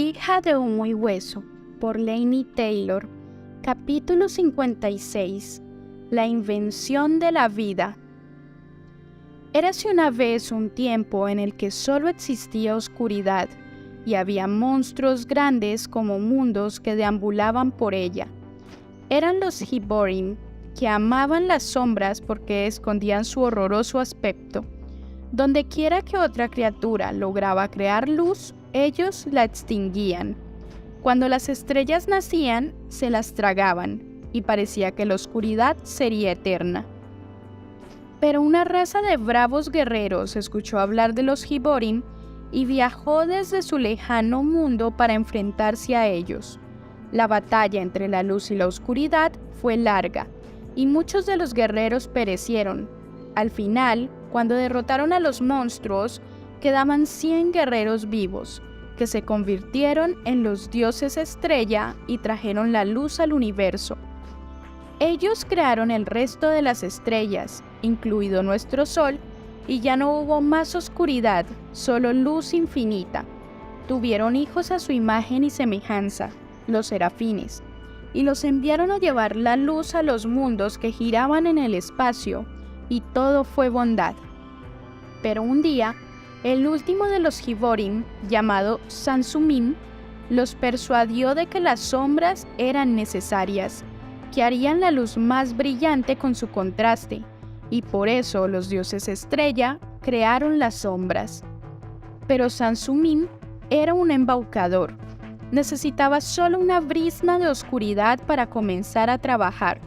Hija de humo y hueso, por Laini Taylor. Capítulo 56. La invención de la vida. Érase una vez un tiempo en el que solo existía oscuridad, y había monstruos grandes como mundos que deambulaban por ella. Eran los Hiborim, que amaban las sombras porque escondían su horroroso aspecto. Dondequiera que otra criatura lograba crear luz, ellos la extinguían. Cuando las estrellas nacían, se las tragaban, y parecía que la oscuridad sería eterna. Pero una raza de bravos guerreros escuchó hablar de los Hiborim y viajó desde su lejano mundo para enfrentarse a ellos. La batalla entre la luz y la oscuridad fue larga, y muchos de los guerreros perecieron. Al final, cuando derrotaron a los monstruos, quedaban 100 guerreros vivos, que se convirtieron en los dioses estrella y trajeron la luz al universo. Ellos crearon el resto de las estrellas, incluido nuestro sol, y ya no hubo más oscuridad, solo luz infinita. Tuvieron hijos a su imagen y semejanza, los serafines, y los enviaron a llevar la luz a los mundos que giraban en el espacio, y todo fue bondad. Pero un día, el último de los Hiborim, llamado Sansumin, los persuadió de que las sombras eran necesarias, que harían la luz más brillante con su contraste, y por eso los dioses estrella crearon las sombras. Pero Sansumin era un embaucador. Necesitaba solo una brizna de oscuridad para comenzar a trabajar.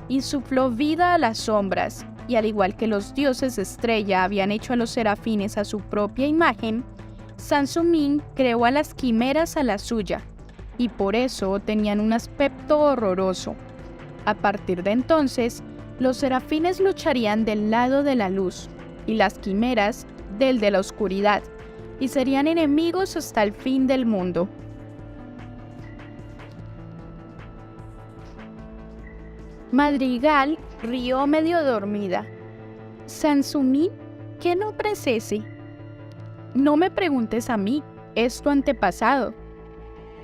Insufló vida a las sombras, y al igual que los dioses estrella habían hecho a los serafines a su propia imagen, Sansumin creó a las quimeras a la suya, y por eso tenían un aspecto horroroso. A partir de entonces, los serafines lucharían del lado de la luz, y las quimeras del de la oscuridad, y serían enemigos hasta el fin del mundo. Madrigal rió medio dormida. ¿Sansumin? ¿Qué nombre es ese? No me preguntes a mí, es tu antepasado.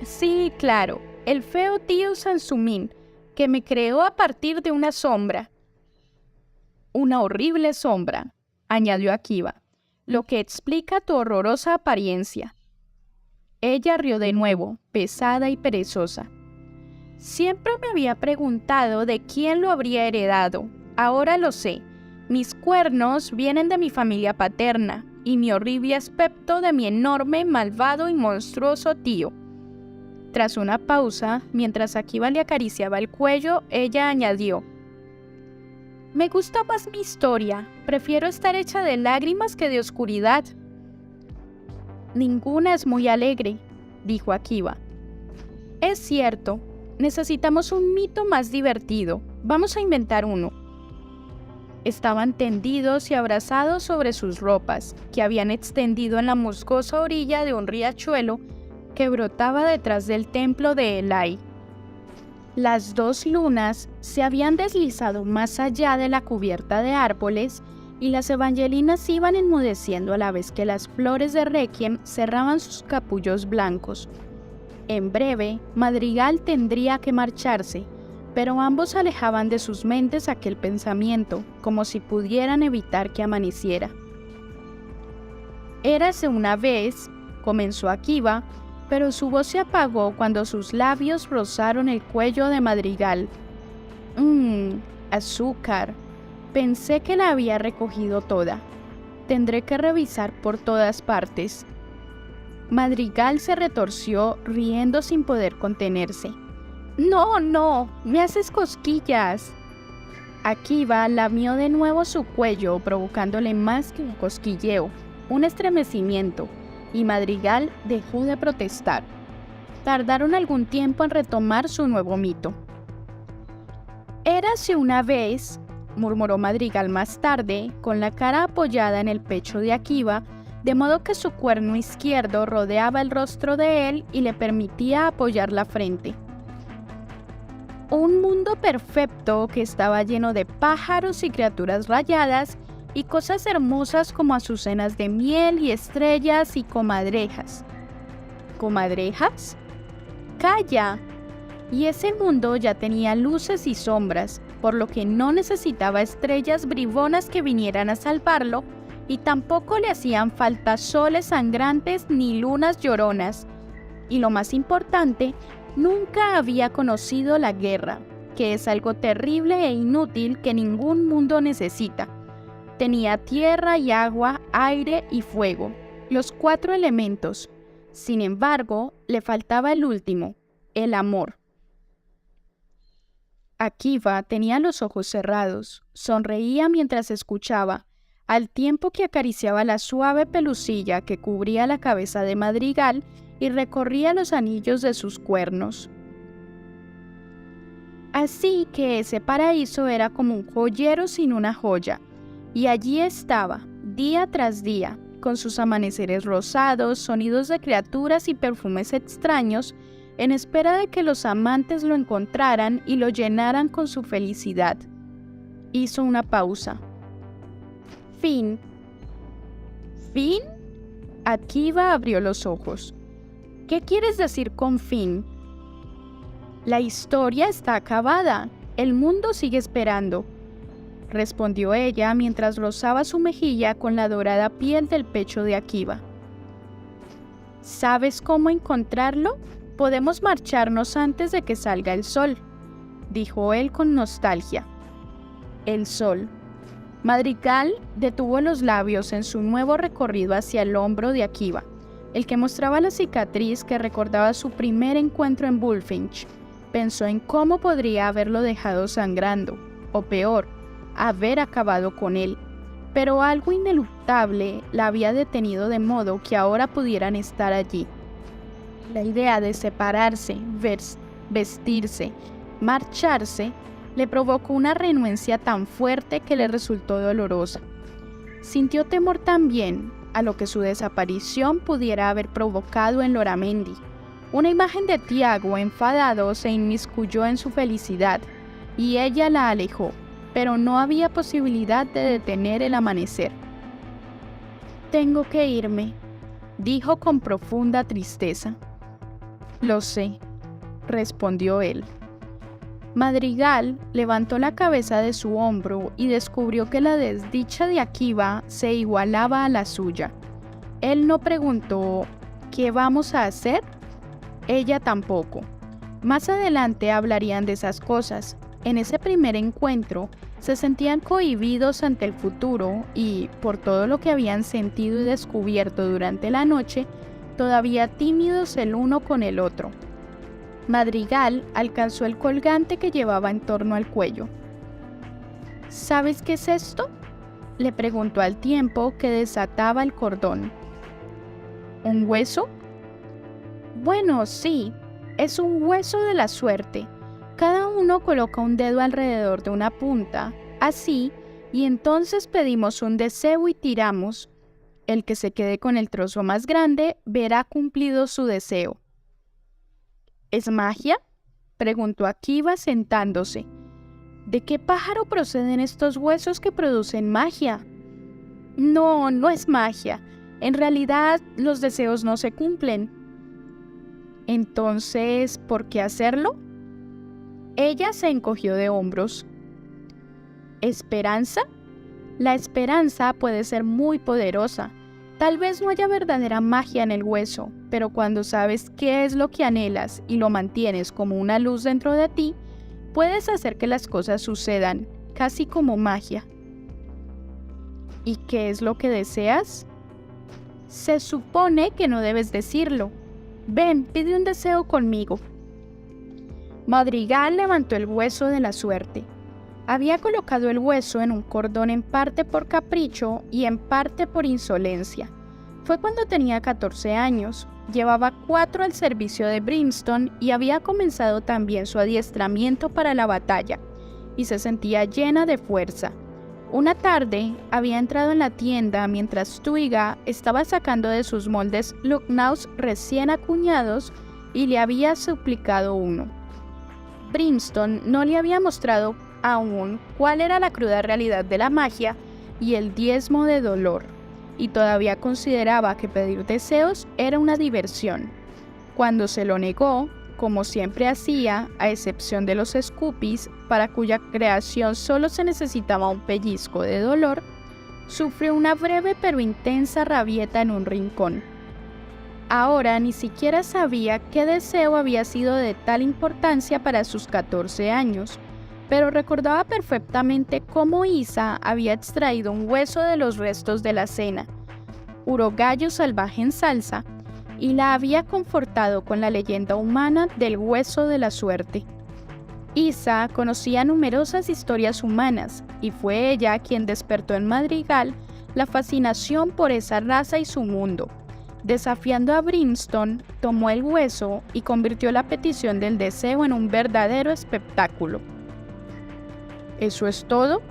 Sí, claro, el feo tío Sansumin, que me creó a partir de una sombra. Una horrible sombra, añadió Akiva, lo que explica tu horrorosa apariencia. Ella rió de nuevo, pesada y perezosa. Siempre me había preguntado de quién lo habría heredado. Ahora lo sé. Mis cuernos vienen de mi familia paterna y mi horrible aspecto de mi enorme, malvado y monstruoso tío. Tras una pausa, mientras Akiva le acariciaba el cuello, ella añadió: Me gusta más mi historia. Prefiero estar hecha de lágrimas que de oscuridad. Ninguna es muy alegre, dijo Akiva. Es cierto. Necesitamos un mito más divertido. Vamos a inventar uno. Estaban tendidos y abrazados sobre sus ropas, que habían extendido en la musgosa orilla de un riachuelo que brotaba detrás del templo de Elai. Las dos lunas se habían deslizado más allá de la cubierta de árboles y las evangelinas iban enmudeciendo a la vez que las flores de Requiem cerraban sus capullos blancos. En breve, Madrigal tendría que marcharse, pero ambos alejaban de sus mentes aquel pensamiento, como si pudieran evitar que amaneciera. Érase una vez, comenzó Akiva, pero su voz se apagó cuando sus labios rozaron el cuello de Madrigal. Azúcar. Pensé que la había recogido toda. Tendré que revisar por todas partes. Madrigal se retorció, riendo sin poder contenerse. No, me haces cosquillas. Akiva lamió de nuevo su cuello, provocándole más que un cosquilleo, un estremecimiento, y Madrigal dejó de protestar. Tardaron algún tiempo en retomar su nuevo mito. Érase una vez, murmuró Madrigal más tarde, con la cara apoyada en el pecho de Akiva, de modo que su cuerno izquierdo rodeaba el rostro de él y le permitía apoyar la frente. Un mundo perfecto que estaba lleno de pájaros y criaturas rayadas y cosas hermosas como azucenas de miel y estrellas y comadrejas. ¿Comadrejas? ¡Calla! Y ese mundo ya tenía luces y sombras, por lo que no necesitaba estrellas bribonas que vinieran a salvarlo, y tampoco le hacían falta soles sangrantes ni lunas lloronas. Y lo más importante, nunca había conocido la guerra, que es algo terrible e inútil que ningún mundo necesita. Tenía tierra y agua, aire y fuego, los 4 elementos. Sin embargo, le faltaba el último, el amor. Akiva tenía los ojos cerrados, sonreía mientras escuchaba, al tiempo que acariciaba la suave pelusilla que cubría la cabeza de Madrigal y recorría los anillos de sus cuernos. Así que ese paraíso era como un joyero sin una joya, y allí estaba, día tras día, con sus amaneceres rosados, sonidos de criaturas y perfumes extraños, en espera de que los amantes lo encontraran y lo llenaran con su felicidad. Hizo una pausa. Fin. ¿Fin? Akiva abrió los ojos. ¿Qué quieres decir con fin? La historia está acabada. El mundo sigue esperando, respondió ella mientras rozaba su mejilla con la dorada piel del pecho de Akiva. ¿Sabes cómo encontrarlo? Podemos marcharnos antes de que salga el sol, dijo él con nostalgia. El sol. Madrigal detuvo los labios en su nuevo recorrido hacia el hombro de Akiva, el que mostraba la cicatriz que recordaba su primer encuentro en Bullfinch. Pensó en cómo podría haberlo dejado sangrando, o peor, haber acabado con él, pero algo ineluctable la había detenido de modo que ahora pudieran estar allí. La idea de separarse, vestirse, marcharse, le provocó una renuencia tan fuerte que le resultó dolorosa. Sintió temor también a lo que su desaparición pudiera haber provocado en Loramendi. Una imagen de Tiago enfadado se inmiscuyó en su felicidad, y ella la alejó, pero no había posibilidad de detener el amanecer. «Tengo que irme», dijo con profunda tristeza. «Lo sé», respondió él. Madrigal levantó la cabeza de su hombro y descubrió que la desdicha de Akiva se igualaba a la suya. Él no preguntó «¿Qué vamos a hacer?». Ella tampoco. Más adelante hablarían de esas cosas. En ese primer encuentro se sentían cohibidos ante el futuro y, por todo lo que habían sentido y descubierto durante la noche, todavía tímidos el uno con el otro. Madrigal alcanzó el colgante que llevaba en torno al cuello. «¿Sabes qué es esto?», le preguntó al tiempo que desataba el cordón. «¿Un hueso?». «Bueno, sí, es un hueso de la suerte. Cada uno coloca un dedo alrededor de una punta, así, y entonces pedimos un deseo y tiramos. El que se quede con el trozo más grande verá cumplido su deseo». «¿Es magia?», preguntó Akiva sentándose. «¿De qué pájaro proceden estos huesos que producen magia?». «No, no es magia. En realidad, los deseos no se cumplen». «Entonces, ¿por qué hacerlo?». Ella se encogió de hombros. ¿Esperanza? La esperanza puede ser muy poderosa. Tal vez no haya verdadera magia en el hueso, pero cuando sabes qué es lo que anhelas y lo mantienes como una luz dentro de ti, puedes hacer que las cosas sucedan, casi como magia. ¿Y qué es lo que deseas? Se supone que no debes decirlo. Ven, pide un deseo conmigo. Madrigal levantó el hueso de la suerte. Había colocado el hueso en un cordón en parte por capricho y en parte por insolencia. Fue cuando tenía 14 años, llevaba 4 al servicio de Brimstone y había comenzado también su adiestramiento para la batalla, y se sentía llena de fuerza. Una tarde había entrado en la tienda mientras Twiga estaba sacando de sus moldes Lucknows recién acuñados y le había suplicado uno. Brimstone no le había mostrado aún cuál era la cruda realidad de la magia y el diezmo de dolor, y todavía consideraba que pedir deseos era una diversión. Cuando se lo negó, como siempre hacía, a excepción de los Scoopies, para cuya creación solo se necesitaba un pellizco de dolor, sufrió una breve pero intensa rabieta en un rincón. Ahora ni siquiera sabía qué deseo había sido de tal importancia para sus 14 años, pero recordaba perfectamente cómo Isa había extraído un hueso de los restos de la cena, urogallo salvaje en salsa, y la había confortado con la leyenda humana del hueso de la suerte. Isa conocía numerosas historias humanas, y fue ella quien despertó en Madrigal la fascinación por esa raza y su mundo. Desafiando a Brimstone, tomó el hueso y convirtió la petición del deseo en un verdadero espectáculo. ¿Eso es todo?,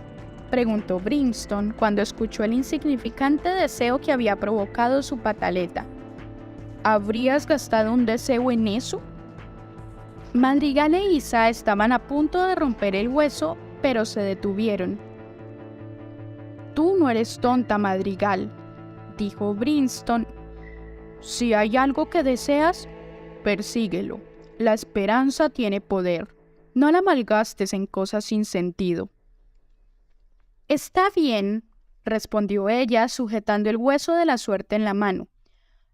preguntó Brimstone cuando escuchó el insignificante deseo que había provocado su pataleta. ¿Habrías gastado un deseo en eso? Madrigal e Isa estaban a punto de romper el hueso, pero se detuvieron. «Tú no eres tonta, Madrigal», dijo Brimstone. «Si hay algo que deseas, persíguelo. La esperanza tiene poder. No la malgastes en cosas sin sentido». «Está bien», respondió ella, sujetando el hueso de la suerte en la mano.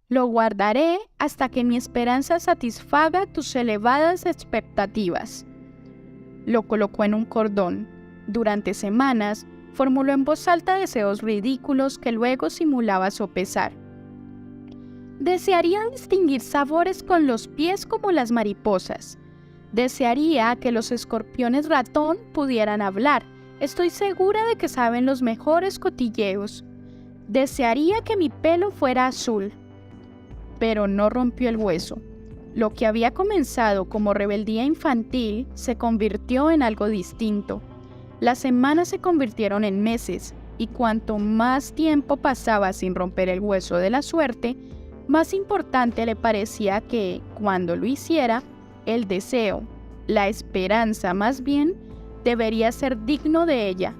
«Lo guardaré hasta que mi esperanza satisfaga tus elevadas expectativas». Lo colocó en un cordón. Durante semanas, formuló en voz alta deseos ridículos que luego simulaba sopesar. Desearía distinguir sabores con los pies como las mariposas. Desearía que los escorpiones ratón pudieran hablar. Estoy segura de que saben los mejores cotilleos. Desearía que mi pelo fuera azul. Pero no rompió el hueso. Lo que había comenzado como rebeldía infantil se convirtió en algo distinto. Las semanas se convirtieron en meses, y cuanto más tiempo pasaba sin romper el hueso de la suerte, más importante le parecía que, cuando lo hiciera, el deseo, la esperanza más bien, debería ser digno de ella.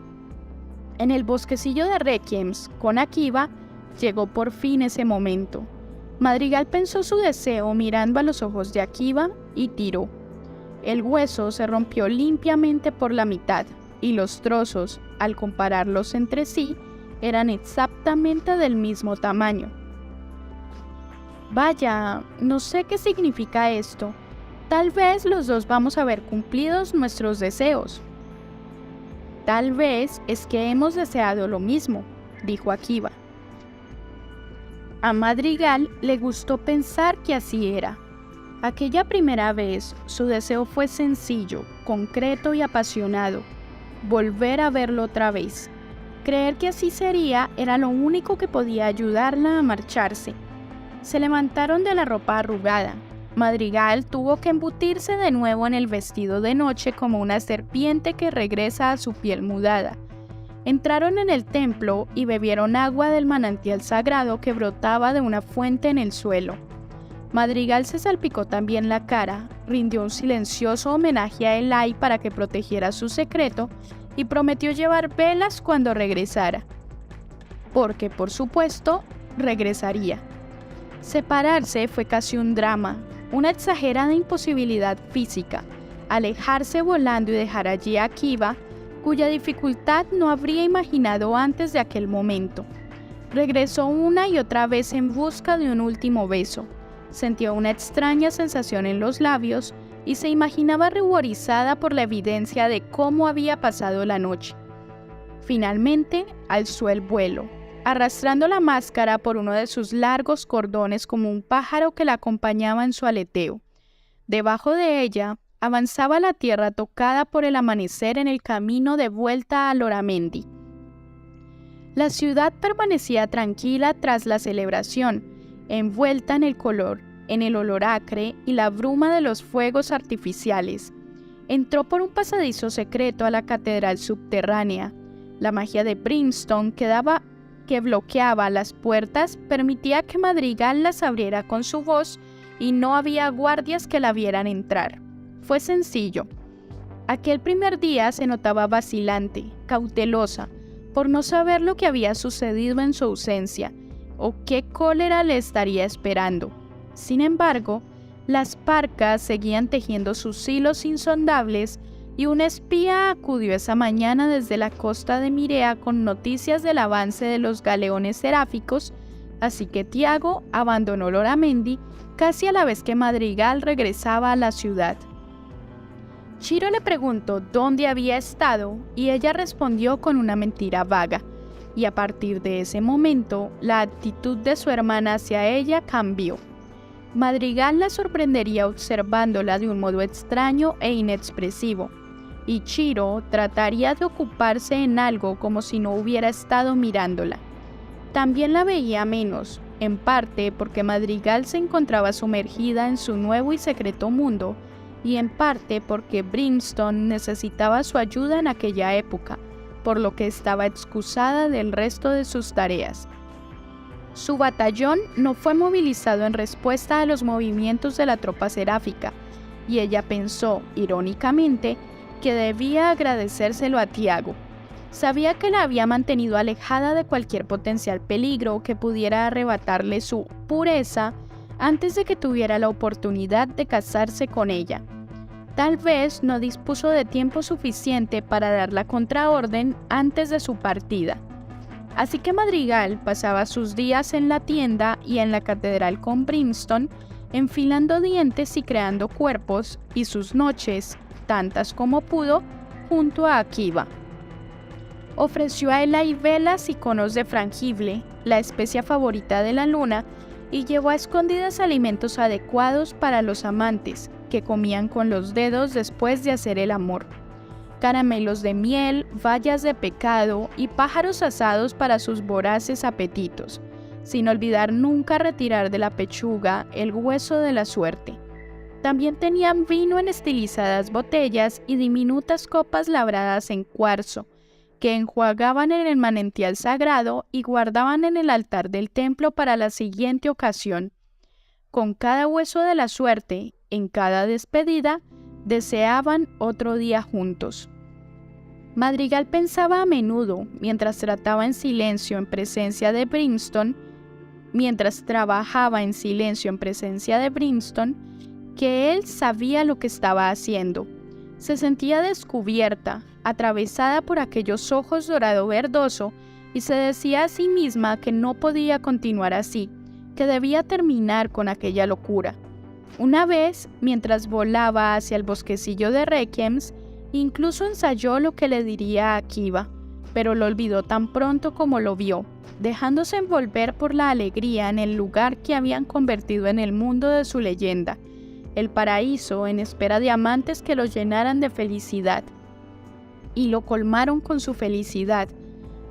En el bosquecillo de Requiems, con Akiva, llegó por fin ese momento. Madrigal pensó su deseo mirando a los ojos de Akiva y tiró. El hueso se rompió limpiamente por la mitad, y los trozos, al compararlos entre sí, eran exactamente del mismo tamaño. Vaya, no sé qué significa esto. Tal vez los dos vamos a ver cumplidos nuestros deseos. Tal vez es que hemos deseado lo mismo, dijo Akiva. A Madrigal le gustó pensar que así era. Aquella primera vez, su deseo fue sencillo, concreto y apasionado. Volver a verlo otra vez. Creer que así sería era lo único que podía ayudarla a marcharse. Se levantaron de la ropa arrugada. Madrigal tuvo que embutirse de nuevo en el vestido de noche como una serpiente que regresa a su piel mudada. Entraron en el templo y bebieron agua del manantial sagrado que brotaba de una fuente en el suelo. Madrigal se salpicó también la cara, rindió un silencioso homenaje a Elai para que protegiera su secreto y prometió llevar velas cuando regresara. Porque, por supuesto, regresaría. Separarse fue casi un drama, una exagerada imposibilidad física. Alejarse volando y dejar allí a Akiva, cuya dificultad no habría imaginado antes de aquel momento. Regresó una y otra vez en busca de un último beso. Sintió una extraña sensación en los labios y se imaginaba ruborizada por la evidencia de cómo había pasado la noche. Finalmente, alzó el vuelo, arrastrando la máscara por uno de sus largos cordones como un pájaro que la acompañaba en su aleteo. Debajo de ella, avanzaba la tierra tocada por el amanecer en el camino de vuelta a Loramendi. La ciudad permanecía tranquila tras la celebración, envuelta en el olor acre y la bruma de los fuegos artificiales. Entró por un pasadizo secreto a la catedral subterránea. La magia de Brimstone que bloqueaba las puertas permitía que Madrigal las abriera con su voz y no había guardias que la vieran entrar. Fue sencillo. Aquel primer día se notaba vacilante, cautelosa, por no saber lo que había sucedido en su ausencia o qué cólera le estaría esperando. Sin embargo, Las parcas seguían tejiendo sus hilos insondables y un espía acudió esa mañana desde la costa de Mirea con noticias del avance de los galeones seráficos, así que Tiago abandonó Loramendi casi a la vez que Madrigal regresaba a la ciudad. Chiro le preguntó dónde había estado y ella respondió con una mentira vaga, y a partir de ese momento la actitud de su hermana hacia ella cambió. Madrigal la sorprendería observándola de un modo extraño e inexpresivo, y Chiro trataría de ocuparse en algo como si no hubiera estado mirándola. También la veía menos, en parte porque Madrigal se encontraba sumergida en su nuevo y secreto mundo, y en parte porque Brimstone necesitaba su ayuda en aquella época, por lo que estaba excusada del resto de sus tareas. Su batallón no fue movilizado en respuesta a los movimientos de la tropa seráfica, y ella pensó, irónicamente, que debía agradecérselo a Tiago. Sabía que la había mantenido alejada de cualquier potencial peligro que pudiera arrebatarle su pureza antes de que tuviera la oportunidad de casarse con ella. Tal vez no dispuso de tiempo suficiente para dar la contraorden antes de su partida. Así que Madrigal pasaba sus días en la tienda y en la catedral con Brimstone, enfilando dientes y creando cuerpos, y sus noches, tantas como pudo, junto a Akiva. Ofreció a Elai velas y conos de frangible, la especia favorita de la luna, y llevó a escondidas alimentos adecuados para los amantes, que comían con los dedos después de hacer el amor. Caramelos de miel, bayas de pecado y pájaros asados para sus voraces apetitos, sin olvidar nunca retirar de la pechuga el hueso de la suerte. También tenían vino en estilizadas botellas y diminutas copas labradas en cuarzo, que enjuagaban en el manantial sagrado y guardaban en el altar del templo para la siguiente ocasión. Con cada hueso de la suerte, en cada despedida, deseaban otro día juntos. Madrigal pensaba a menudo, mientras trataba en silencio en presencia de Brimstone, mientras trabajaba en silencio en presencia de Brimstone, que él sabía lo que estaba haciendo. Se sentía descubierta, atravesada por aquellos ojos dorado verdoso, y se decía a sí misma que no podía continuar así, que debía terminar con aquella locura. Una vez, mientras volaba hacia el bosquecillo de Requiems, incluso ensayó lo que le diría a Akiva, pero lo olvidó tan pronto como lo vio, dejándose envolver por la alegría en el lugar que habían convertido en el mundo de su leyenda, el paraíso en espera de amantes que lo llenaran de felicidad. Y lo colmaron con su felicidad.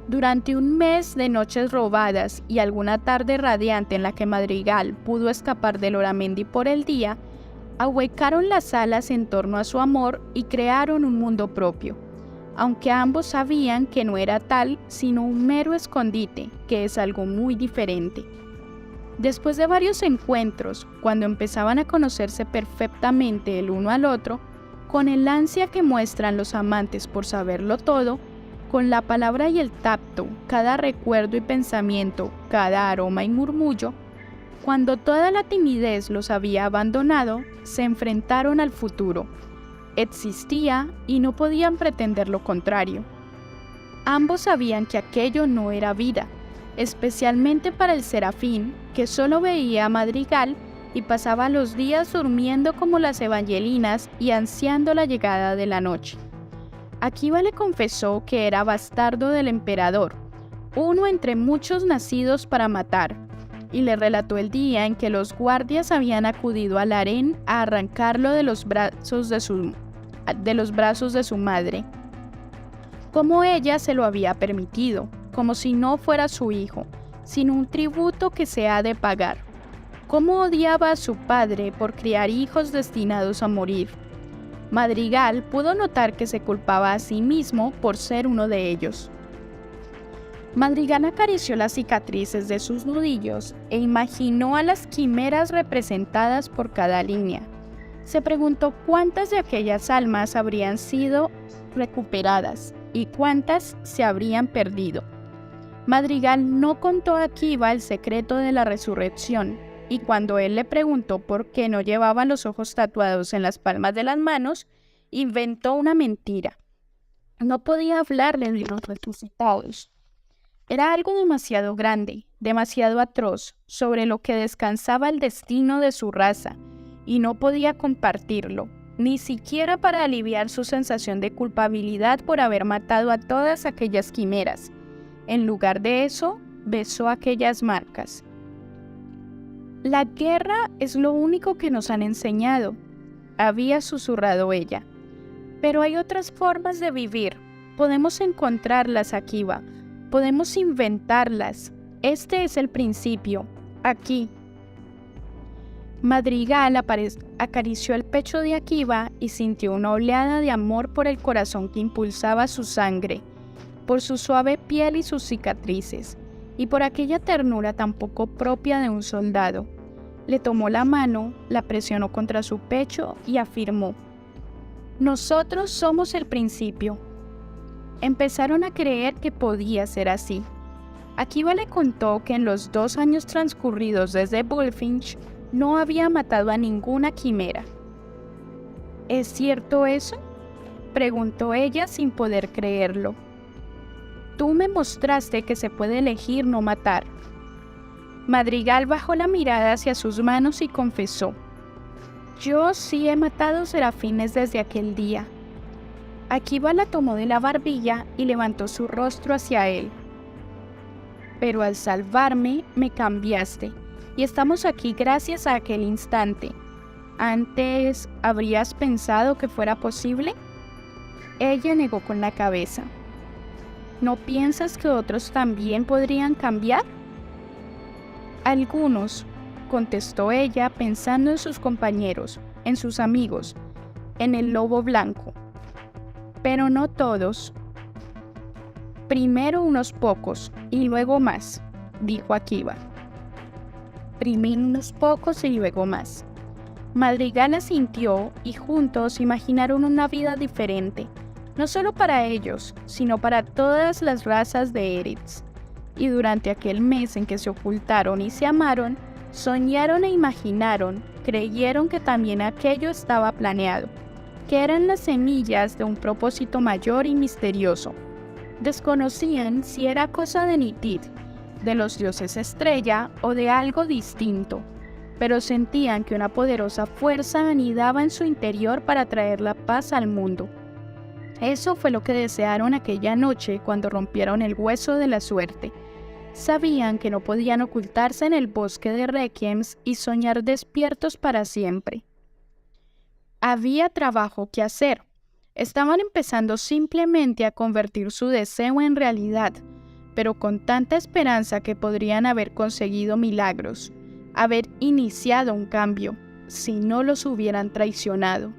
Durante un mes de noches robadas y alguna tarde radiante en la que Madrigal pudo escapar de Loramendi por el día, ahuecaron las alas en torno a su amor y crearon un mundo propio, aunque ambos sabían que no era tal sino un mero escondite, que es algo muy diferente. Después de varios encuentros, cuando empezaban a conocerse perfectamente el uno al otro, con el ansia que muestran los amantes por saberlo todo, con la palabra y el tacto, cada recuerdo y pensamiento, cada aroma y murmullo, cuando toda la timidez los había abandonado, se enfrentaron al futuro. Existía y no podían pretender lo contrario. Ambos sabían que aquello no era vida, especialmente para el serafín, que solo veía a Madrigal y pasaba los días durmiendo como las evangelinas y ansiando la llegada de la noche. Akiva le confesó que era bastardo del emperador, uno entre muchos nacidos para matar, y le relató el día en que los guardias habían acudido al harén a arrancarlo de los brazos de su madre, como ella se lo había permitido, como si no fuera su hijo, sino un tributo que se ha de pagar. Cómo odiaba a su padre por criar hijos destinados a morir. Madrigal pudo notar que se culpaba a sí mismo por ser uno de ellos. Madrigal acarició las cicatrices de sus nudillos e imaginó a las quimeras representadas por cada línea. Se preguntó cuántas de aquellas almas habrían sido recuperadas y cuántas se habrían perdido. Madrigal no contó a Akiva el secreto de la resurrección, y cuando él le preguntó por qué no llevaban los ojos tatuados en las palmas de las manos, inventó una mentira. No podía hablarle de los resucitados. Era algo demasiado grande, demasiado atroz, sobre lo que descansaba el destino de su raza, y no podía compartirlo, ni siquiera para aliviar su sensación de culpabilidad por haber matado a todas aquellas quimeras. En lugar de eso, besó aquellas marcas. La guerra es lo único que nos han enseñado, había susurrado ella. Pero hay otras formas de vivir. Podemos encontrarlas, Akiva. Podemos inventarlas. Este es el principio. Aquí. Madrigal acarició el pecho de Akiva y sintió una oleada de amor por el corazón que impulsaba su sangre, por su suave piel y sus cicatrices, y por aquella ternura tan poco propia de un soldado. Le tomó la mano, la presionó contra su pecho y afirmó: «Nosotros somos el principio». Empezaron a creer que podía ser así. Akiva le contó que en los 2 años transcurridos desde Bullfinch no había matado a ninguna quimera. ¿Es cierto eso?, preguntó ella sin poder creerlo. Tú me mostraste que se puede elegir no matar. Madrigal bajó la mirada hacia sus manos y confesó: yo sí he matado serafines desde aquel día. Akiva la tomó de la barbilla y levantó su rostro hacia él. Pero al salvarme, me cambiaste, y estamos aquí gracias a aquel instante. ¿Antes habrías pensado que fuera posible? Ella negó con la cabeza. ¿No piensas que otros también podrían cambiar? Algunos, contestó ella pensando en sus compañeros, en sus amigos, en el lobo blanco. Pero no todos. Primero unos pocos y luego más, dijo Akiva. Primero unos pocos y luego más. Madrigal asintió y juntos imaginaron una vida diferente, no solo para ellos, sino para todas las razas de Eretz. Y durante aquel mes en que se ocultaron y se amaron, soñaron e imaginaron, creyeron que también aquello estaba planeado, que eran las semillas de un propósito mayor y misterioso. Desconocían si era cosa de Nitid, de los dioses estrella o de algo distinto, pero sentían que una poderosa fuerza anidaba en su interior para traer la paz al mundo. Eso fue lo que desearon aquella noche cuando rompieron el hueso de la suerte. Sabían que no podían ocultarse en el bosque de Requiems y soñar despiertos para siempre. Había trabajo que hacer. Estaban empezando simplemente a convertir su deseo en realidad, pero con tanta esperanza que podrían haber conseguido milagros, haber iniciado un cambio, si no los hubieran traicionado.